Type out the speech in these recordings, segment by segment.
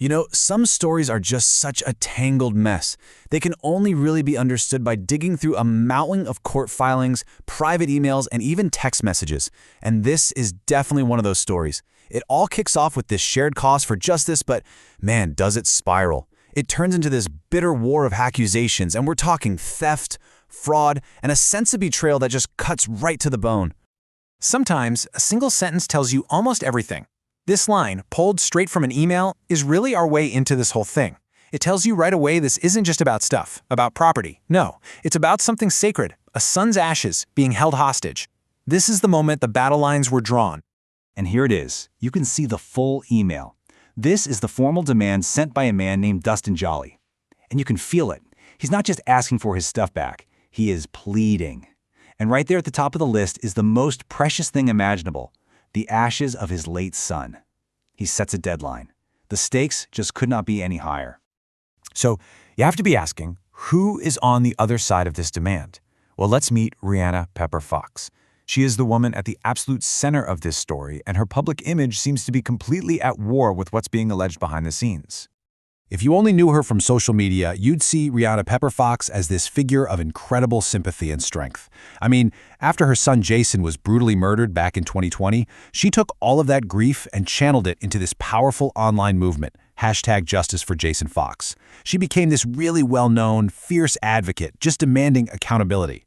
You know, some stories are just such a tangled mess. They can only really be understood by digging through a mountain of court filings, private emails, and even text messages. And this is definitely one of those stories. It all kicks off with this shared cause for justice, but man, does it spiral. It turns into this bitter war of accusations, and we're talking theft, fraud, and a sense of betrayal that just cuts right to the bone. Sometimes, a single sentence tells you almost everything. This line, pulled straight from an email, is really our way into this whole thing. It tells you right away this isn't just about stuff, about property. No, it's about something sacred, a son's ashes being held hostage. This is the moment the battle lines were drawn. And here it is. You can see the full email. This is the formal demand sent by a man named Dustin Jolly. And you can feel it. He's not just asking for his stuff back. He is pleading. And right there at the top of the list is the most precious thing imaginable: the ashes of his late son. He sets a deadline. The stakes just could not be any higher. So you have to be asking, who is on the other side of this demand? Well, let's meet Reanna Pepper Fox. She is the woman at the absolute center of this story, and her public image seems to be completely at war with what's being alleged behind the scenes. If you only knew her from social media, you'd see Reanna Pepper Fox as this figure of incredible sympathy and strength. I mean, after her son Jason was brutally murdered back in 2020, she took all of that grief and channeled it into this powerful online movement, #JusticeForJasonFox. She became this really well-known, fierce advocate, just demanding accountability.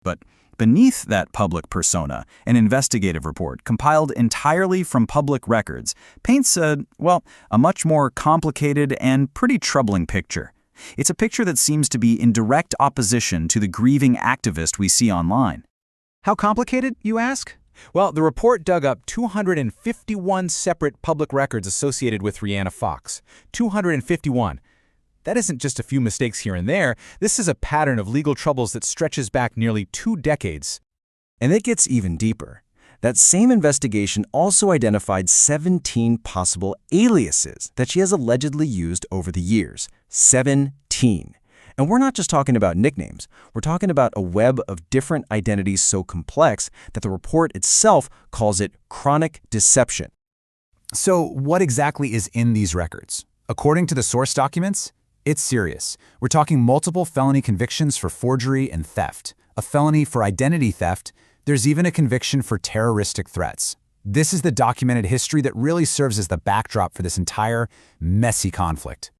But beneath that public persona, an investigative report compiled entirely from public records paints a much more complicated and pretty troubling picture. It's a picture that seems to be in direct opposition to the grieving activist we see online. How complicated, you ask? Well, the report dug up 251 separate public records associated with Reanna Fox. 251. That isn't just a few mistakes here and there. This is a pattern of legal troubles that stretches back nearly 2 decades. And it gets even deeper. That same investigation also identified 17 possible aliases that she has allegedly used over the years. 17. And we're not just talking about nicknames. We're talking about a web of different identities so complex that the report itself calls it chronic deception. So what exactly is in these records? According to the source documents, it's serious. We're talking multiple felony convictions for forgery and theft, a felony for identity theft. There's even a conviction for terroristic threats. This is the documented history that really serves as the backdrop for this entire messy conflict.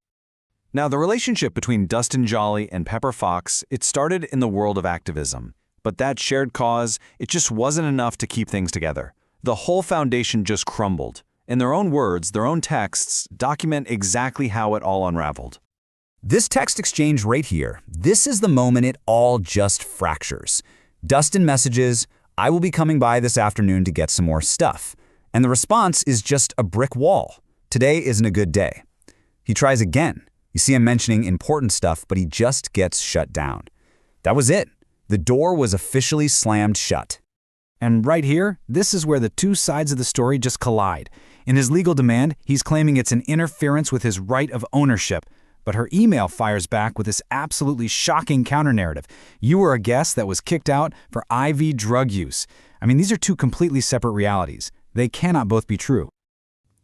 Now, the relationship between Dustin Jolly and Pepper Fox, it started in the world of activism. But that shared cause, it just wasn't enough to keep things together. The whole foundation just crumbled. In their own words, their own texts document exactly how it all unraveled. This text exchange right here, this is the moment it all just fractures. Dustin messages, "I will be coming by this afternoon to get some more stuff." And the response is just a brick wall. "Today isn't a good day." He tries again. You see him mentioning important stuff, but he just gets shut down. That was it. The door was officially slammed shut. And right here, this is where the two sides of the story just collide. In his legal demand, he's claiming it's an interference with his right of ownership. But her email fires back with this absolutely shocking counter-narrative. "You were a guest that was kicked out for IV drug use." I mean, these are two completely separate realities. They cannot both be true.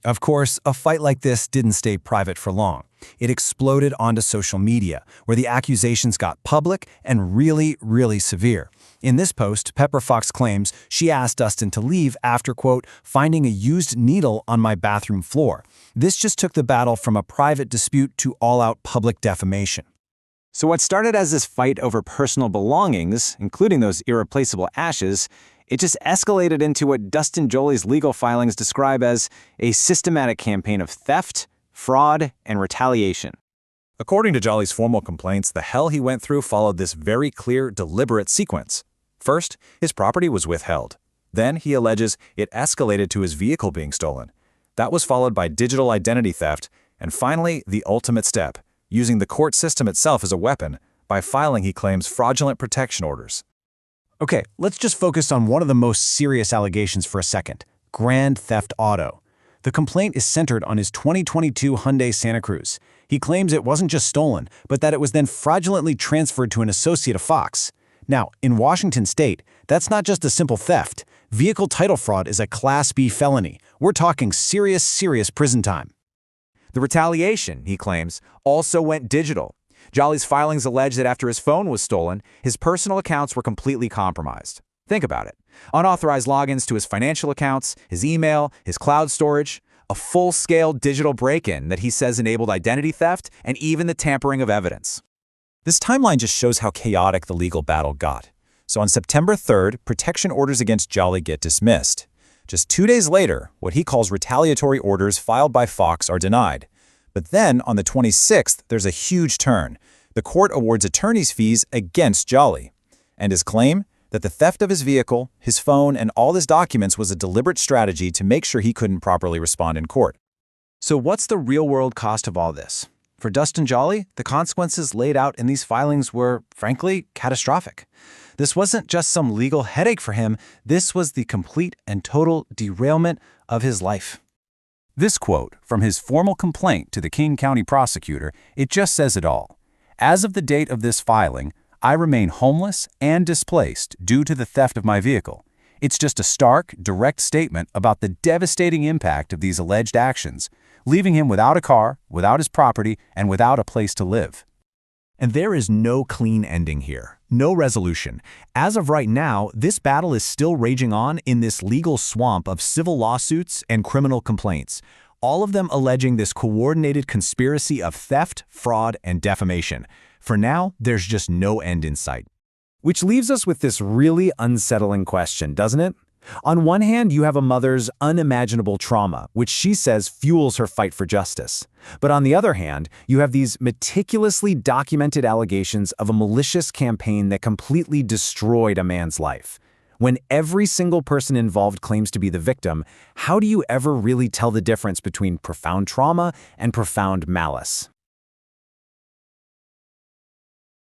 Of course, a fight like this didn't stay private for long. It exploded onto social media, where the accusations got public and really, really severe. In this post, Pepper Fox claims she asked Dustin to leave after, quote, "finding a used needle on my bathroom floor." This just took the battle from a private dispute to all-out public defamation. So what started as this fight over personal belongings, including those irreplaceable ashes, it just escalated into what Dustin Jolly's legal filings describe as a systematic campaign of theft, fraud, and retaliation. According to Jolly's formal complaints, the hell he went through followed this very clear, deliberate sequence. First, his property was withheld. Then, he alleges, it escalated to his vehicle being stolen. That was followed by digital identity theft, and finally, the ultimate step, using the court system itself as a weapon, by filing, he claims, fraudulent protection orders. Okay, let's just focus on one of the most serious allegations for a second: grand theft auto. The complaint is centered on his 2022 Hyundai Santa Cruz. He claims it wasn't just stolen, but that it was then fraudulently transferred to an associate of Fox. Now, in Washington state, that's not just a simple theft. Vehicle title fraud is a Class B felony. We're talking serious prison time. The retaliation, he claims, also went digital. Jolly's filings allege that after his phone was stolen, his personal accounts were completely compromised. Think about it. Unauthorized logins to his financial accounts, his email, his cloud storage, a full-scale digital break-in that he says enabled identity theft and even the tampering of evidence. This timeline just shows how chaotic the legal battle got. So on September 3rd, protection orders against Jolly get dismissed. Just 2 days later, what he calls retaliatory orders filed by Fox are denied. But then, on the 26th, there's a huge turn. The court awards attorney's fees against Jolly. And his claim? That the theft of his vehicle, his phone, and all his documents was a deliberate strategy to make sure he couldn't properly respond in court. So what's the real-world cost of all this? For Dustin Jolly, the consequences laid out in these filings were, frankly, catastrophic. This wasn't just some legal headache for him, this was the complete and total derailment of his life. This quote from his formal complaint to the King County prosecutor, it just says it all. As of the date of this filing, I remain homeless and displaced due to the theft of my vehicle. It's just a stark, direct statement about the devastating impact of these alleged actions, leaving him without a car, without his property, and without a place to live. And there is no clean ending here, no resolution. As of right now, this battle is still raging on in this legal swamp of civil lawsuits and criminal complaints, all of them alleging this coordinated conspiracy of theft, fraud, and defamation. For now, there's just no end in sight. Which leaves us with this really unsettling question, doesn't it? On one hand, you have a mother's unimaginable trauma, which she says fuels her fight for justice. But on the other hand, you have these meticulously documented allegations of a malicious campaign that completely destroyed a man's life. When every single person involved claims to be the victim, how do you ever really tell the difference between profound trauma and profound malice?